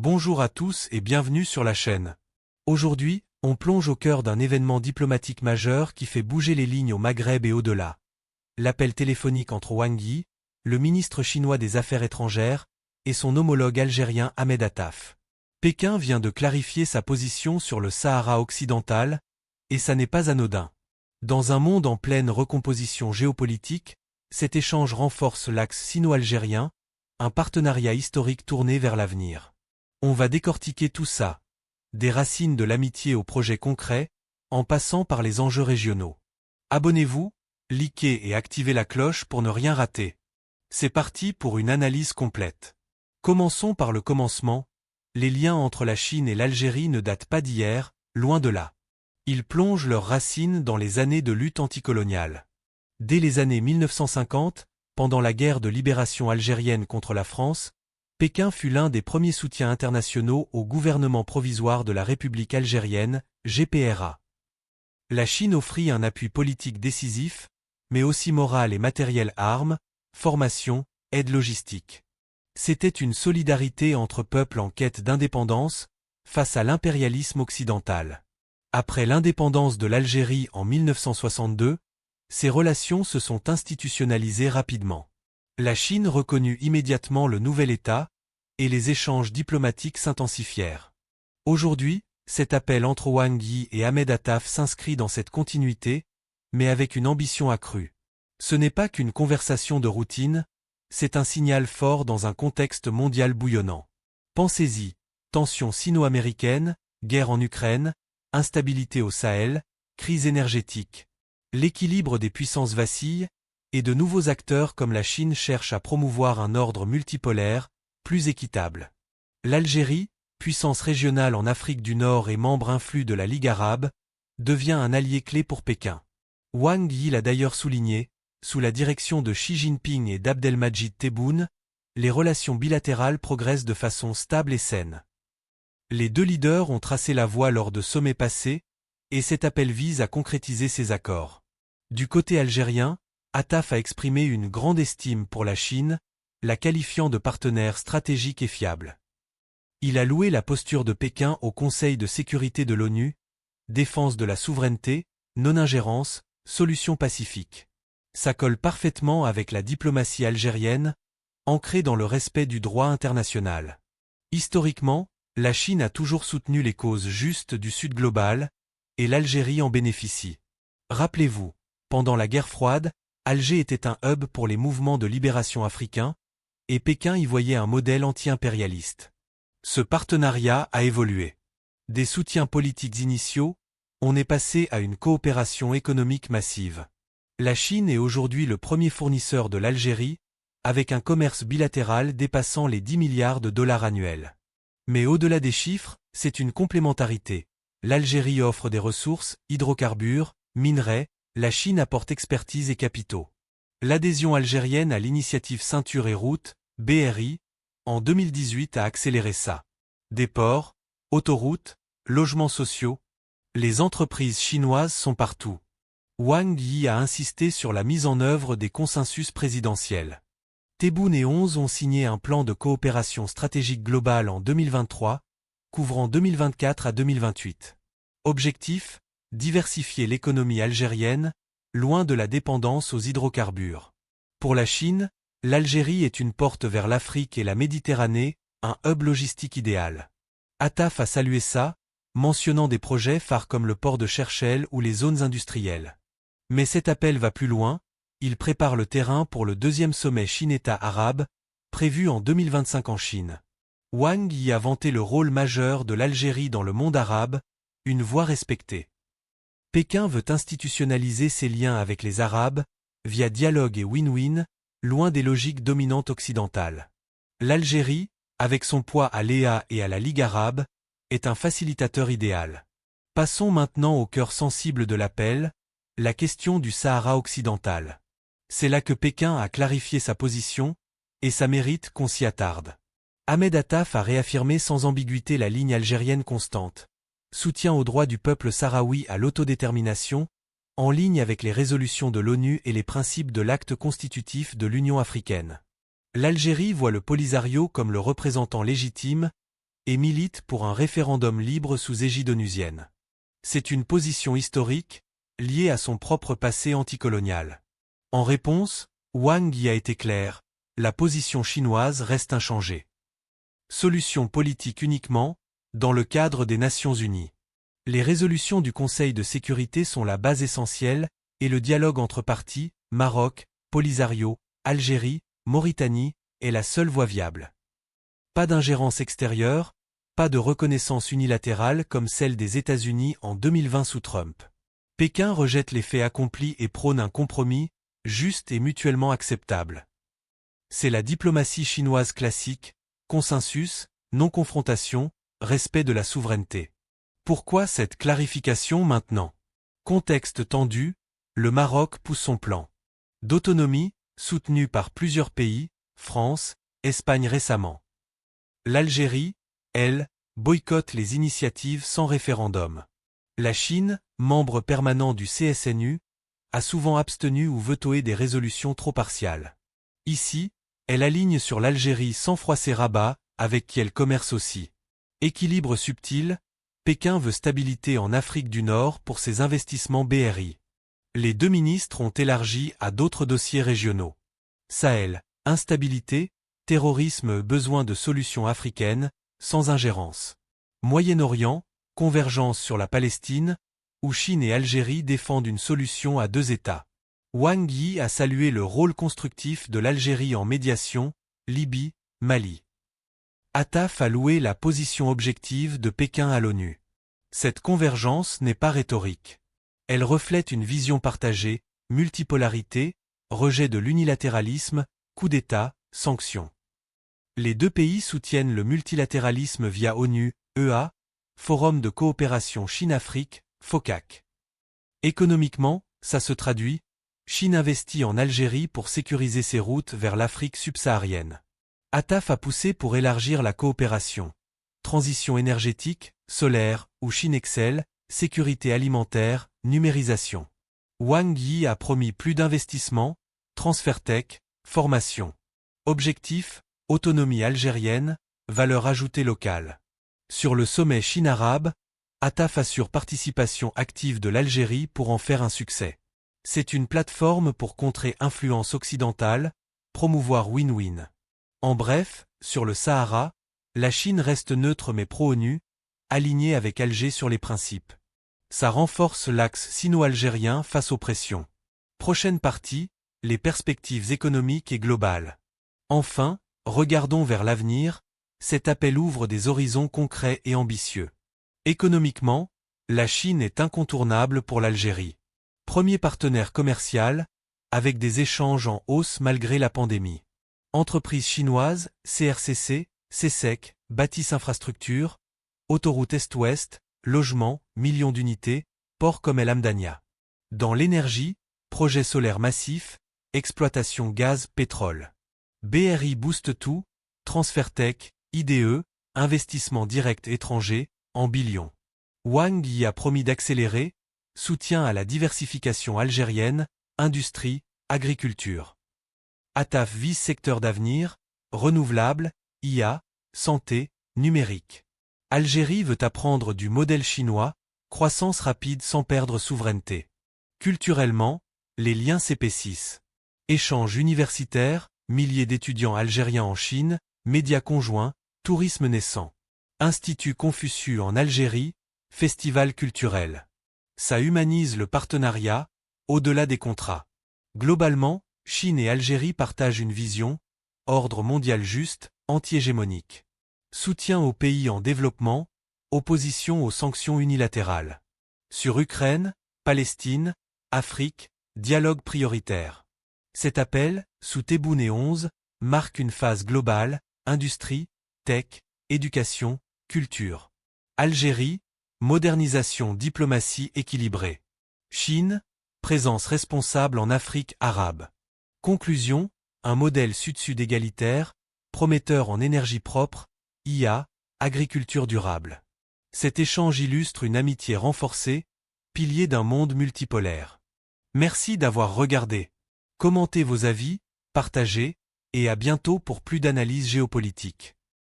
Bonjour à tous et bienvenue sur la chaîne. Aujourd'hui, on plonge au cœur d'un événement diplomatique majeur qui fait bouger les lignes au Maghreb et au-delà. L'appel téléphonique entre Wang Yi, le ministre chinois des Affaires étrangères, et son homologue algérien Ahmed Attaf. Pékin vient de clarifier sa position sur le Sahara occidental, et ça n'est pas anodin. Dans un monde en pleine recomposition géopolitique, cet échange renforce l'axe sino-algérien, un partenariat historique tourné vers l'avenir. On va décortiquer tout ça, des racines de l'amitié aux projets concrets, en passant par les enjeux régionaux. Abonnez-vous, likez et activez la cloche pour ne rien rater. C'est parti pour une analyse complète. Commençons par le commencement. Les liens entre la Chine et l'Algérie ne datent pas d'hier, loin de là. Ils plongent leurs racines dans les années de lutte anticoloniale. Dès les années 1950, pendant la guerre de libération algérienne contre la France, Pékin fut l'un des premiers soutiens internationaux au gouvernement provisoire de la République algérienne, GPRA. La Chine offrit un appui politique décisif, mais aussi moral et matériel, armes, formation, aide logistique. C'était une solidarité entre peuples en quête d'indépendance, face à l'impérialisme occidental. Après l'indépendance de l'Algérie en 1962, ces relations se sont institutionnalisées rapidement. La Chine reconnut immédiatement le nouvel État, et les échanges diplomatiques s'intensifièrent. Aujourd'hui, cet appel entre Wang Yi et Ahmed Attaf s'inscrit dans cette continuité, mais avec une ambition accrue. Ce n'est pas qu'une conversation de routine, c'est un signal fort dans un contexte mondial bouillonnant. Pensez-y, tensions sino-américaines, guerre en Ukraine, instabilité au Sahel, crise énergétique. L'équilibre des puissances vacille, et de nouveaux acteurs comme la Chine cherchent à promouvoir un ordre multipolaire, plus équitable. L'Algérie, puissance régionale en Afrique du Nord et membre influx de la Ligue arabe, devient un allié clé pour Pékin. Wang Yi l'a d'ailleurs souligné, sous la direction de Xi Jinping et d'Abdelmadjid Tebboune, les relations bilatérales progressent de façon stable et saine. Les deux leaders ont tracé la voie lors de sommets passés, et cet appel vise à concrétiser ces accords. Du côté algérien, Attaf a exprimé une grande estime pour la Chine, la qualifiant de partenaire stratégique et fiable. Il a loué la posture de Pékin au Conseil de sécurité de l'ONU, défense de la souveraineté, non-ingérence, solution pacifique. Ça colle parfaitement avec la diplomatie algérienne, ancrée dans le respect du droit international. Historiquement, la Chine a toujours soutenu les causes justes du Sud global, et l'Algérie en bénéficie. Rappelez-vous, pendant la guerre froide, Alger était un hub pour les mouvements de libération africains, et Pékin y voyait un modèle anti-impérialiste. Ce partenariat a évolué. Des soutiens politiques initiaux, on est passé à une coopération économique massive. La Chine est aujourd'hui le premier fournisseur de l'Algérie, avec un commerce bilatéral dépassant les 10 milliards de dollars annuels. Mais au-delà des chiffres, c'est une complémentarité. L'Algérie offre des ressources, hydrocarbures, minerais, la Chine apporte expertise et capitaux. L'adhésion algérienne à l'initiative Ceinture et Route, BRI, en 2018 a accéléré ça. Des ports, autoroutes, logements sociaux, les entreprises chinoises sont partout. Wang Yi a insisté sur la mise en œuvre des consensus présidentiels. Tebboune et 11 ont signé un plan de coopération stratégique globale en 2023, couvrant 2024 à 2028. Objectif, diversifier l'économie algérienne, loin de la dépendance aux hydrocarbures. Pour la Chine, l'Algérie est une porte vers l'Afrique et la Méditerranée, un hub logistique idéal. Attaf a salué ça, mentionnant des projets phares comme le port de Cherchell ou les zones industrielles. Mais cet appel va plus loin, il prépare le terrain pour le deuxième sommet Chine-État arabe, prévu en 2025 en Chine. Wang y a vanté le rôle majeur de l'Algérie dans le monde arabe, une voix respectée. Pékin veut institutionnaliser ses liens avec les Arabes, via dialogue et win-win, loin des logiques dominantes occidentales. L'Algérie, avec son poids à l'EA et à la Ligue arabe, est un facilitateur idéal. Passons maintenant au cœur sensible de l'appel, la question du Sahara occidental. C'est là que Pékin a clarifié sa position, et ça mérite qu'on s'y attarde. Ahmed Attaf a réaffirmé sans ambiguïté la ligne algérienne constante. Soutien au droit du peuple sahraoui à l'autodétermination, en ligne avec les résolutions de l'ONU et les principes de l'acte constitutif de l'Union africaine. L'Algérie voit le Polisario comme le représentant légitime, et milite pour un référendum libre sous égide onusienne. C'est une position historique, liée à son propre passé anticolonial. En réponse, Wang Yi a été clair, la position chinoise reste inchangée. Solution politique uniquement, dans le cadre des Nations Unies. Les résolutions du Conseil de sécurité sont la base essentielle, et le dialogue entre parties, Maroc, Polisario, Algérie, Mauritanie, est la seule voie viable. Pas d'ingérence extérieure, pas de reconnaissance unilatérale comme celle des États-Unis en 2020 sous Trump. Pékin rejette les faits accomplis et prône un compromis, juste et mutuellement acceptable. C'est la diplomatie chinoise classique, consensus, non-confrontation, respect de la souveraineté. Pourquoi cette clarification maintenant? Contexte tendu, le Maroc pousse son plan d'autonomie, soutenu par plusieurs pays, France, Espagne récemment. L'Algérie, elle, boycotte les initiatives sans référendum. La Chine, membre permanent du CSNU, a souvent abstenu ou vetoé des résolutions trop partiales. Ici, elle aligne sur l'Algérie sans froisser Rabat, avec qui elle commerce aussi. Équilibre subtil, Pékin veut stabilité en Afrique du Nord pour ses investissements BRI. Les deux ministres ont élargi à d'autres dossiers régionaux. Sahel, instabilité, terrorisme, besoin de solutions africaines, sans ingérence. Moyen-Orient, convergence sur la Palestine, où Chine et Algérie défendent une solution à deux États. Wang Yi a salué le rôle constructif de l'Algérie en médiation, Libye, Mali. Attaf a loué la position objective de Pékin à l'ONU. Cette convergence n'est pas rhétorique. Elle reflète une vision partagée, multipolarité, rejet de l'unilatéralisme, coup d'État, sanctions. Les deux pays soutiennent le multilatéralisme via ONU, EA, Forum de coopération Chine-Afrique, FOCAC. Économiquement, ça se traduit, Chine investit en Algérie pour sécuriser ses routes vers l'Afrique subsaharienne. Attaf a poussé pour élargir la coopération. Transition énergétique, solaire, où Chine excelle, sécurité alimentaire, numérisation. Wang Yi a promis plus d'investissements, transfert tech, formation. Objectif, autonomie algérienne, valeur ajoutée locale. Sur le sommet Chine-Arabe, Attaf assure participation active de l'Algérie pour en faire un succès. C'est une plateforme pour contrer influence occidentale, promouvoir win-win. En bref, sur le Sahara, la Chine reste neutre mais pro-ONU, alignée avec Alger sur les principes. Ça renforce l'axe sino-algérien face aux pressions. Prochaine partie, les perspectives économiques et globales. Enfin, regardons vers l'avenir, cet appel ouvre des horizons concrets et ambitieux. Économiquement, la Chine est incontournable pour l'Algérie. Premier partenaire commercial, avec des échanges en hausse malgré la pandémie. Entreprises chinoises, CRCC, CSEC, bâtisse infrastructure, autoroute Est-Ouest, logement, millions d'unités, port comme El Hamdania. Dans l'énergie, projet solaire massif, exploitation gaz-pétrole. BRI booste tout, transfert tech, IDE, investissement direct étranger, en billions. Wang Yi a promis d'accélérer, soutien à la diversification algérienne, industrie, agriculture. Attaf vise secteur d'avenir, renouvelable, IA, santé, numérique. Algérie veut apprendre du modèle chinois, croissance rapide sans perdre souveraineté. Culturellement, les liens s'épaississent. Échanges universitaires, milliers d'étudiants algériens en Chine, médias conjoints, tourisme naissant. Institut Confucius en Algérie, festival culturel. Ça humanise le partenariat, au-delà des contrats. Globalement, Chine et Algérie partagent une vision, ordre mondial juste, anti-hégémonique. Soutien aux pays en développement, opposition aux sanctions unilatérales. Sur Ukraine, Palestine, Afrique, dialogue prioritaire. Cet appel, sous Tebboune 11, marque une phase globale, industrie, tech, éducation, culture. Algérie, modernisation, diplomatie équilibrée. Chine, présence responsable en Afrique arabe. Conclusion, un modèle sud-sud égalitaire, prometteur en énergie propre, IA, agriculture durable. Cet échange illustre une amitié renforcée, pilier d'un monde multipolaire. Merci d'avoir regardé. Commentez vos avis, partagez, et à bientôt pour plus d'analyses géopolitiques.